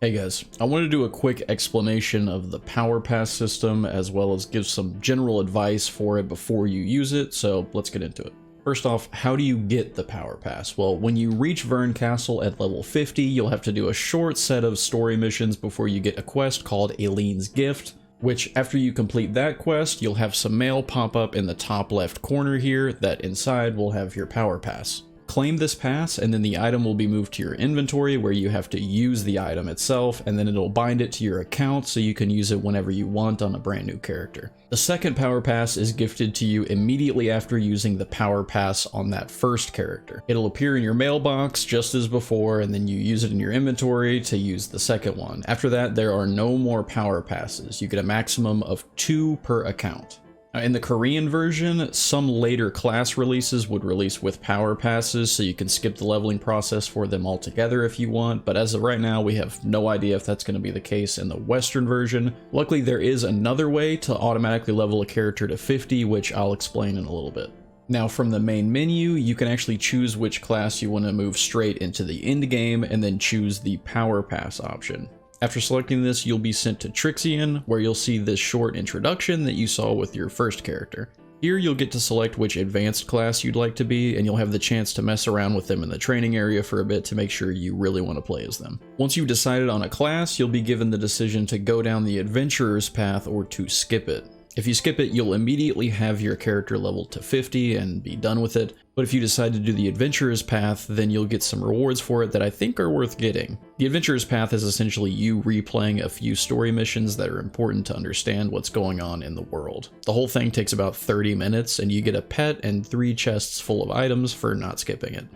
Hey guys, I want to do a quick explanation of the Power Pass system as well as give some general advice for it before you use it, so let's get into it. First off, how do you get the Power Pass? Well, when you reach Vern Castle at level 50, you'll have to do a short set of story missions before you get a quest called Aileen's Gift, which after you complete that quest, you'll have some mail pop up in the top left corner here that inside will have your Power Pass. Claim this pass, and then the item will be moved to your inventory where you have to use the item itself, and then it'll bind it to your account so you can use it whenever you want on a brand new character. The second Power Pass is gifted to you immediately after using the Power Pass on that first character. It'll appear in your mailbox just as before, and then you use it in your inventory to use the second one. After that, there are no more Power Passes. You get a maximum of 2 per account. Now, in the Korean version, some later class releases would release with Power Passes, so you can skip the leveling process for them altogether if you want, but as of right now, we have no idea if that's going to be the case in the Western version. Luckily, there is another way to automatically level a character to 50, which I'll explain in a little bit. Now, from the main menu, you can actually choose which class you want to move straight into the end game, and then choose the Power Pass option. After selecting this, you'll be sent to Trixion, where you'll see this short introduction that you saw with your first character. Here you'll get to select which advanced class you'd like to be, and you'll have the chance to mess around with them in the training area for a bit to make sure you really want to play as them. Once you've decided on a class, you'll be given the decision to go down the adventurer's path or to skip it. If you skip it, you'll immediately have your character leveled to 50 and be done with it, but if you decide to do the adventurer's path, then you'll get some rewards for it that I think are worth getting. The adventurer's path is essentially you replaying a few story missions that are important to understand what's going on in the world. The whole thing takes about 30 minutes, and you get a pet and 3 chests full of items for not skipping it.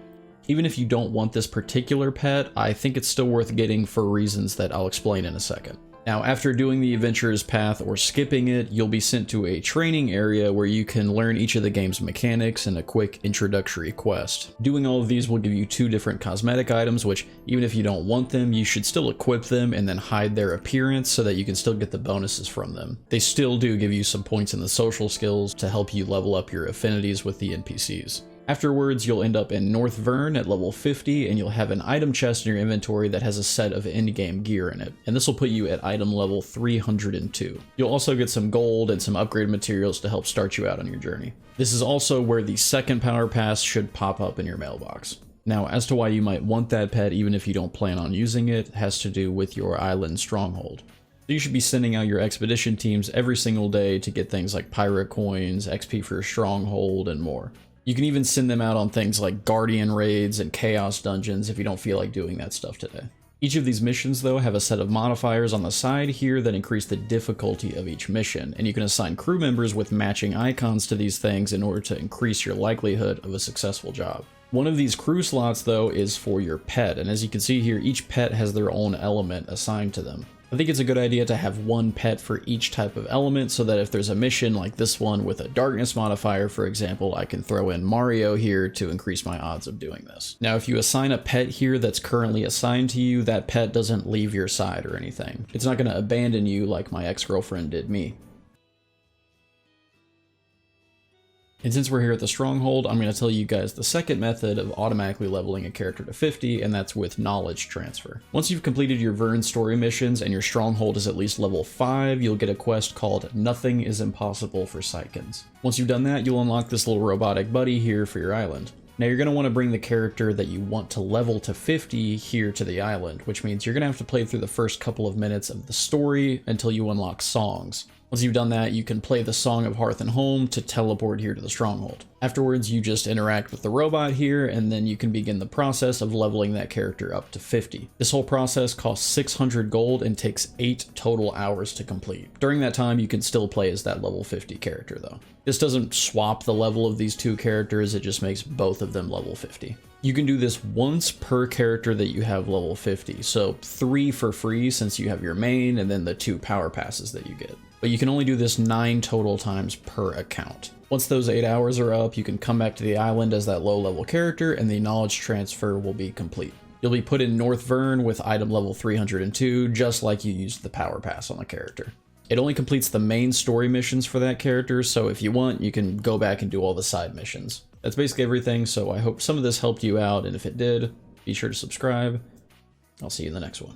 Even if you don't want this particular pet, I think it's still worth getting for reasons that I'll explain in a second. Now, after doing the adventurer's path or skipping it, you'll be sent to a training area where you can learn each of the game's mechanics and a quick introductory quest. Doing all of these will give you 2 different cosmetic items, which even if you don't want them, you should still equip them and then hide their appearance so that you can still get the bonuses from them. They still do give you some points in the social skills to help you level up your affinities with the NPCs. Afterwards, you'll end up in North Vern at level 50, and you'll have an item chest in your inventory that has a set of endgame gear in it, and this will put you at item level 302. You'll also get some gold and some upgrade materials to help start you out on your journey. This is also where the second Power Pass should pop up in your mailbox. Now, as to why you might want that pet even if you don't plan on using it, has to do with your island stronghold. So you should be sending out your expedition teams every single day to get things like pirate coins, XP for your stronghold, and more. You can even send them out on things like Guardian raids and Chaos dungeons if you don't feel like doing that stuff today. Each of these missions, though, have a set of modifiers on the side here that increase the difficulty of each mission, and you can assign crew members with matching icons to these things in order to increase your likelihood of a successful job. One of these crew slots, though, is for your pet, and as you can see here, each pet has their own element assigned to them. I think it's a good idea to have one pet for each type of element so that if there's a mission like this one with a darkness modifier, for example, I can throw in Mario here to increase my odds of doing this. Now, if you assign a pet here that's currently assigned to you, that pet doesn't leave your side or anything. It's not going to abandon you like my ex-girlfriend did me. And since we're here at the Stronghold, I'm going to tell you guys the second method of automatically leveling a character to 50, and that's with knowledge transfer. Once you've completed your Vern story missions and your Stronghold is at least level 5, you'll get a quest called Nothing is Impossible for Psychons. Once you've done that, you'll unlock this little robotic buddy here for your island. Now you're going to want to bring the character that you want to level to 50 here to the island, which means you're going to have to play through the first couple of minutes of the story until you unlock songs. Once you've done that, you can play the Song of Hearth and Home to teleport here to the Stronghold. Afterwards, you just interact with the robot here, and then you can begin the process of leveling that character up to 50. This whole process costs 600 gold and takes 8 total hours to complete. During that time, you can still play as that level 50 character, though. This doesn't swap the level of these 2 characters, it just makes both of them level 50. You can do this once per character that you have level 50, so 3 for free since you have your main, and then the 2 power passes that you get. But you can only do this 9 total times per account. Once those 8 hours are up, you can come back to the island as that low-level character, and the knowledge transfer will be complete. You'll be put in North Vern with item level 302, just like you used the power pass on the character. It only completes the main story missions for that character, so if you want, you can go back and do all the side missions. That's basically everything, so I hope some of this helped you out, and if it did, be sure to subscribe. I'll see you in the next one.